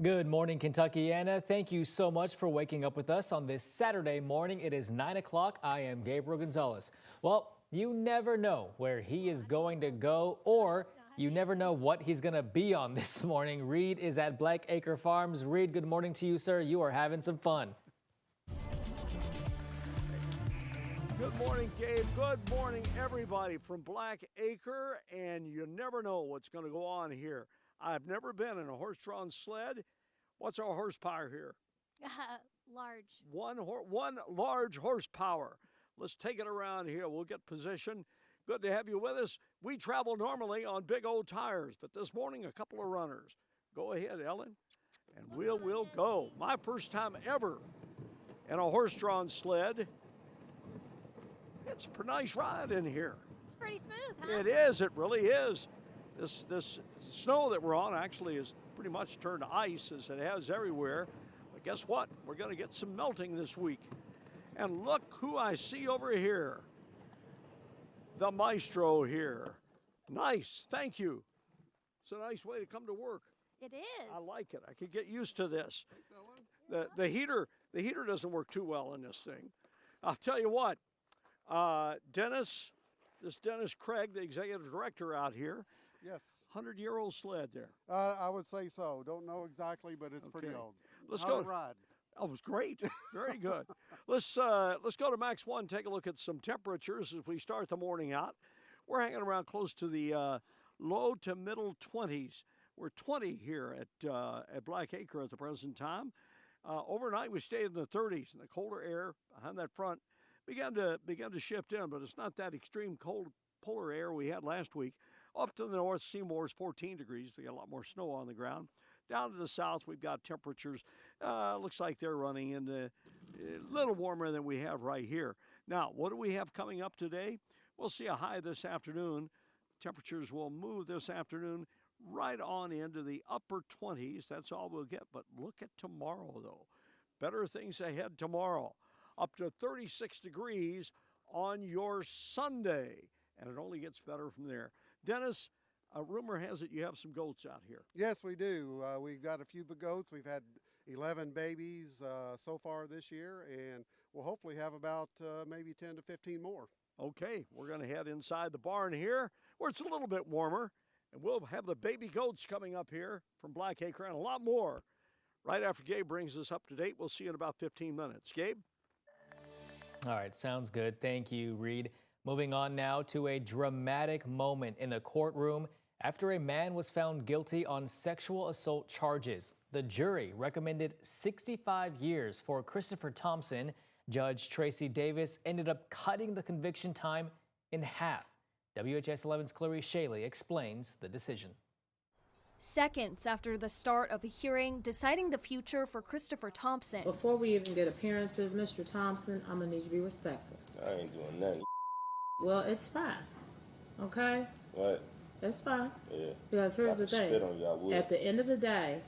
Good morning, Kentuckiana. Thank you so much for waking up with us on this Saturday morning. It is 9 o'clock. I am Gabriel Gonzalez. Well, you never know where he is going to go, or you never know what he's going to be on this morning. Reed is at Black Acre Farms. Reed, good morning to you, sir. You are having some fun. Good morning, Gabe. Good morning, everybody from Black Acre. And you never know what's going to go on here. I've never been in a horse-drawn sled. What's our horsepower here? Large. One large horsepower. Let's take it around here. We'll get position. Good to have you with us. We travel normally on big old tires, but this morning a couple of runners. Go ahead, Ellen, and we'll go. My first time ever in a horse-drawn sled. It's a pretty nice ride in here. It's pretty smooth, huh? It is. It really is. This snow that we're on actually is pretty much turned to ice, as it has everywhere. But guess what? We're going to get some melting this week. And look who I see over here. The maestro here. Nice. Thank you. It's a nice way to come to work. It is. I like it. I could get used to this. The heater doesn't work too well in this thing. I'll tell you what. Dennis Craig, the executive director out here. Yes. 100-year-old sled there. I would say so. Don't know exactly, but it's pretty old. Let's How'd go. it ride? Oh, it was great. Very good. Let's go to Max 1, take a look at some temperatures as we start the morning out. We're hanging around close to the low to middle 20s. We're 20 here at Black Acre at the present time. Overnight we stayed in the 30s, and the colder air behind that front began to shift in, but it's not that extreme cold polar air we had last week. Up to the north, Seymour's 14 degrees. They got a lot more snow on the ground. Down to the south, we've got temperatures. Looks like they're running in a little warmer than we have right here. Now, what do we have coming up today? We'll see a high this afternoon. Temperatures will move this afternoon right on into the upper 20s. That's all we'll get. But look at tomorrow, though. Better things ahead tomorrow. Up to 36 degrees on your Sunday. And it only gets better from there. Dennis, a rumor has it you have some goats out here. Yes, we do. We've got a few goats. We've had 11 babies so far this year, and we'll hopefully have about maybe 10 to 15 more. Okay, we're going to head inside the barn here where it's a little bit warmer, and we'll have the baby goats coming up here from Black Acre and a lot more right after Gabe brings us up to date. We'll see you in about 15 minutes. Gabe? All right, sounds good. Thank you, Reed. Moving on now to a dramatic moment in the courtroom after a man was found guilty on sexual assault charges. The jury recommended 65 years for Christopher Thompson. Judge Tracy Davis ended up cutting the conviction time in half. WHS 11's Clarice Shaley explains the decision. Seconds after the start of a hearing deciding the future for Christopher Thompson. Before we even get appearances, Mr. Thompson, I'm gonna need you to be respectful. I ain't doing nothing. Well, it's fine. Okay? What? It's fine. Yeah. Because here's the thing. Spit on you, I would. At the end of the day,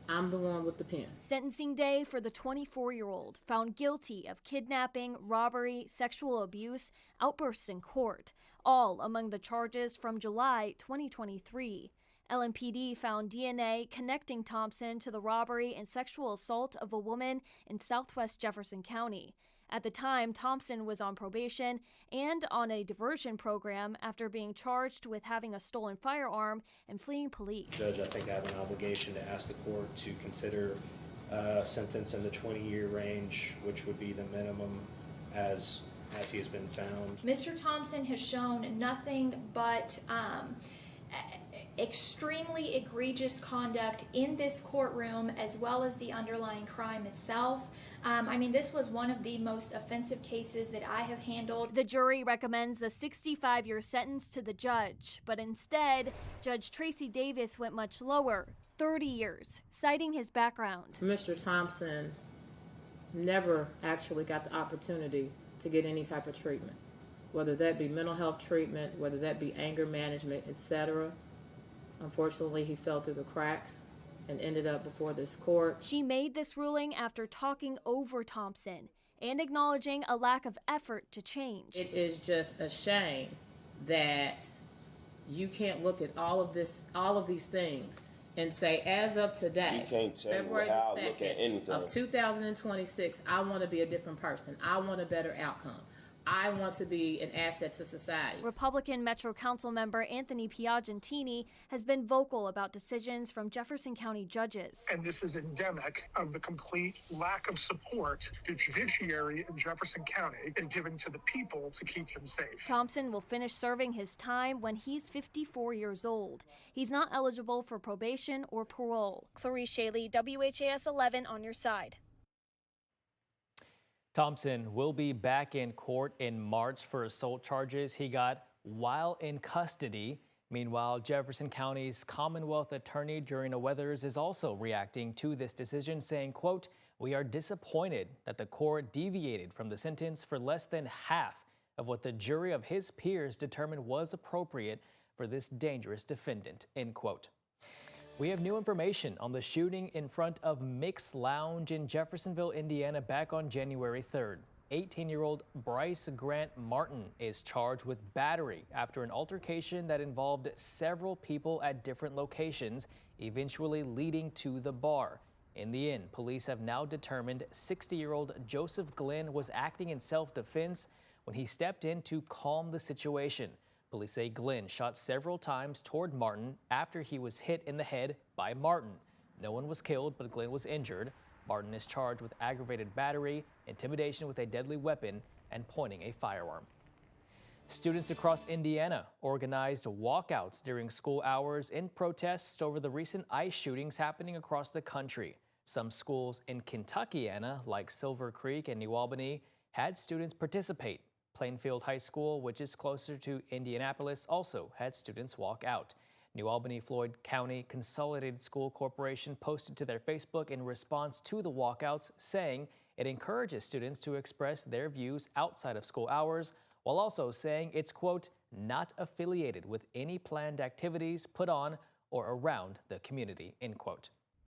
I'm the one with the pen. Sentencing day for the 24-year-old found guilty of kidnapping, robbery, sexual abuse, outbursts in court, all among the charges from July 2023. LMPD found DNA connecting Thompson to the robbery and sexual assault of a woman in southwest Jefferson County. At the time, Thompson was on probation and on a diversion program after being charged with having a stolen firearm and fleeing police. Judge, I think I have an obligation to ask the court to consider a sentence in the 20-year range, which would be the minimum as he has been found. Mr. Thompson has shown nothing but extremely egregious conduct in this courtroom, as well as the underlying crime itself. This was one of the most offensive cases that I have handled. The jury recommends a 65-year sentence to the judge, but instead, Judge Tracy Davis went much lower, 30 years, citing his background. Mr. Thompson never actually got the opportunity to get any type of treatment, whether that be mental health treatment, whether that be anger management, etc. Unfortunately, he fell through the cracks and ended up before this court. She made this ruling after talking over Thompson and acknowledging a lack of effort to change. It is just a shame that you can't look at all of these things and say, as of today, You can't tell me February how the I look at 2nd anything. of 2026, I want to be a different person. I want a better outcome. I want to be an asset to society. Republican Metro Council member Anthony Piagentini has been vocal about decisions from Jefferson County judges. And this is endemic of the complete lack of support the judiciary in Jefferson County is giving to the people to keep them safe. Thompson will finish serving his time when he's 54 years old. He's not eligible for probation or parole. Clarice Shaley, WHAS 11 on your side. Thompson will be back in court in March for assault charges he got while in custody. Meanwhile, Jefferson County's Commonwealth Attorney Jorina Weathers is also reacting to this decision, saying, quote, "We are disappointed that the court deviated from the sentence for less than half of what the jury of his peers determined was appropriate for this dangerous defendant," end quote. We have new information on the shooting in front of Mick's Lounge in Jeffersonville, Indiana, back on January 3rd. 18-year-old Bryce Grant Martin is charged with battery after an altercation that involved several people at different locations, eventually leading to the bar. In the end, police have now determined 60-year-old Joseph Glenn was acting in self-defense when he stepped in to calm the situation. Police say Glenn shot several times toward Martin after he was hit in the head by Martin. No one was killed, but Glenn was injured. Martin is charged with aggravated battery, intimidation with a deadly weapon, and pointing a firearm. Students across Indiana organized walkouts during school hours in protests over the recent ICE shootings happening across the country. Some schools in Kentuckiana, like Silver Creek and New Albany, had students participate. Plainfield High School, which is closer to Indianapolis, also had students walk out. New Albany Floyd County Consolidated School Corporation posted to their Facebook in response to the walkouts, saying it encourages students to express their views outside of school hours, while also saying it's, quote, "not affiliated with any planned activities put on or around the community," end quote.